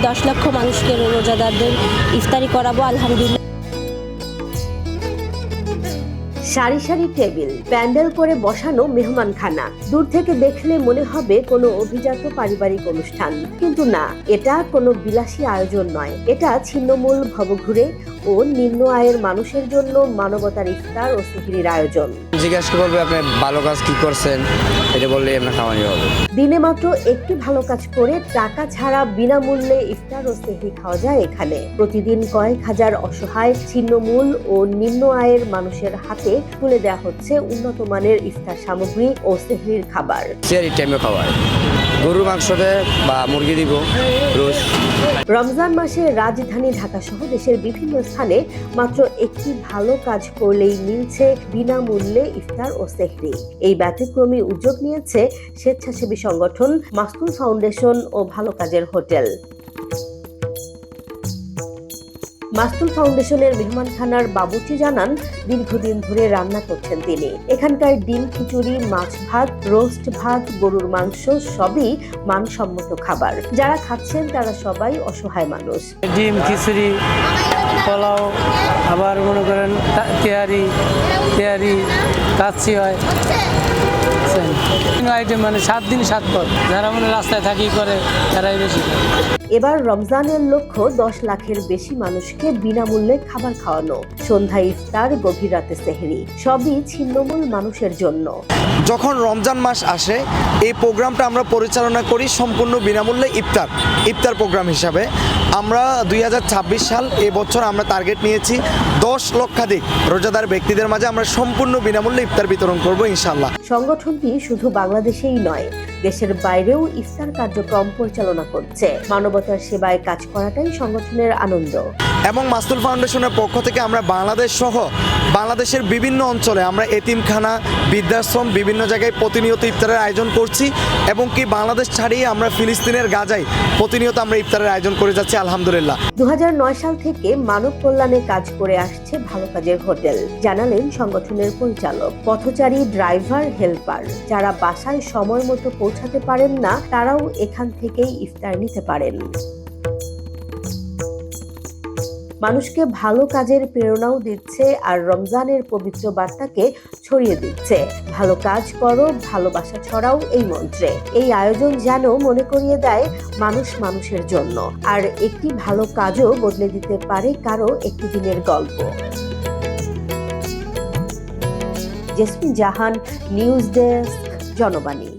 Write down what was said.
10 লক্ষ মানুষকে রোজাদারদের ইফতারি করাবো আলহামদুলিল্লাহ। সারি সারি টেবিল, প্যান্ডেল করে বসানো মেহমানখানা, দূর থেকে দেখলে মনে হবে কোনো অভিজাত পারিবারিক অনুষ্ঠান, কিন্তু না, এটা কোনো বিলাসী আয়োজন নয়। এটা ছিন্নমূল ভবঘুরে ও নিম্ন আয়ের মানুষের জন্য মানবতার ইফতার ও সেহরির আয়োজন। জিজ্ঞাসা করবে আপনি ভালো কাজ কি করছেন, এটা বললে আপনার খাওয়ানি হবে। দিনে মাত্র একটি ভালো কাজ করে টাকা ছাড়া বিনামূল্যে ইফতার ও সেহরি খাওয়া যায় এখানে। প্রতিদিন কয়েক হাজার অসহায় ছিন্নমূল ও নিম্ন আয়ের মানুষের হাতে তুলে দেওয়া হচ্ছে উন্নত মানের ইফতার সামগ্রী ও সেহরির খাবার। সেহরি টাইমে খাওয়ায় গরুর মাংস দেয় বা মুরগি দিব রোজ। রমজান মাসে রাজধানী ঢাকা সহ দেশের বিভিন্ন স্থানে মাত্র একটি ভালো কাজ করলেই মিলছে বিনামূল্যে ইফতার ও সেহরি। এই ব্যতিক্রমী উদ্যোগ নিয়েছে স্বেচ্ছাসেবী সংগঠন মাসতুল ফাউন্ডেশন ও ভালো কাজের হোটেল। মাসতুল ফাউন্ডেশনের মেহমানখানার বাবুর্চি জানান, দীর্ঘদিন ধরে রান্না করছেন তিনি। এখানকার ডিম খিচুড়ি, মাছ ভাত, রোস্ট ভাত, গরুর মাংস সবই মানসম্মত খাবার। যারা খাচ্ছেন তারা সবাই অসহায় মানুষ। ডিম খিচুড়ি, পোলাও, আবার মনে করেন তেহারি কাচ্চি হয়, আইটেম মানে 7 দিন 7 পদ। যারা মানে রাস্তায় থাকি করে তারাই বেশি করে। এবার রমজানের লক্ষ্য 10 লাখের বেশি মানুষকে বিনামূল্যে খাবার খাওয়ানো। সন্ধ্যায় ইফতার, গভীর রাতে সেহরি, সবই ছিন্নমূল মানুষের জন্য। যখন রমজান মাস আসে এই প্রোগ্রামটা আমরা পরিচালনা করি সম্পূর্ণ বিনামূল্যে ইফতার প্রোগ্রাম হিসাবে। আমরা 2026 সাল এবছর আমরা টার্গেট নিয়েছি 10 লক্ষাধিক রোজাদার ব্যক্তিদের মাঝে আমরা সম্পূর্ণ বিনামূল্যে ইফতার বিতরণ করব ইনশাআল্লাহ। সংগঠনটি শুধু বাংলাদেশেই নয়, দেশের বাইরেও ইফতার কার্যক্রম পরিচালনা করছে। মানবতার সেবায় কাজ করাটাই সংগঠনের আনন্দ। এবং মাসতুল ফাউন্ডেশনের পক্ষ থেকে আমরা বাংলাদেশ সহ বাংলাদেশের বিভিন্ন অঞ্চলে আমরা এতিমখানা, বৃদ্ধাশ্রম, বিভিন্ন জায়গায় প্রতিনিয়ত ইফতারের আয়োজন করছি এবং কি বাংলাদেশ ছাড়িয়ে আমরা ফিলিস্তিনের গাজায় প্রতিনিয়ত আমরা ইফতারের আয়োজন করে যাচ্ছি আলহামদুলিল্লাহ। 2009 সাল থেকে মানব কল্যাণে কাজ করে আসছে ভালো কাজের হোটেল, জানালেন সংগঠনের পরিচালক। পথচারী, ড্রাইভার, হেল্পার যারা বাসায় সময় মতো পৌঁছাতে পারেন না, তারাও এখান থেকেই ইফতার নিতে পারেন। মানুষকে ভালো কাজের প্রেরণাও দিচ্ছে আর রমজানের পবিত্র বার্তাকে ছড়িয়ে দিচ্ছে। ভালো কাজ করো, ভালোবাসা ছড়াও এই মন্ত্রে। এই আয়োজন যেন মনে করিয়ে দেয় মানুষ মানুষের জন্য, আর একটি ভালো কাজও বদলে দিতে পারে কারো একটি দিনের গল্প। জেসমিন জাহান, নিউজ ডেস্ক, জনবাণী।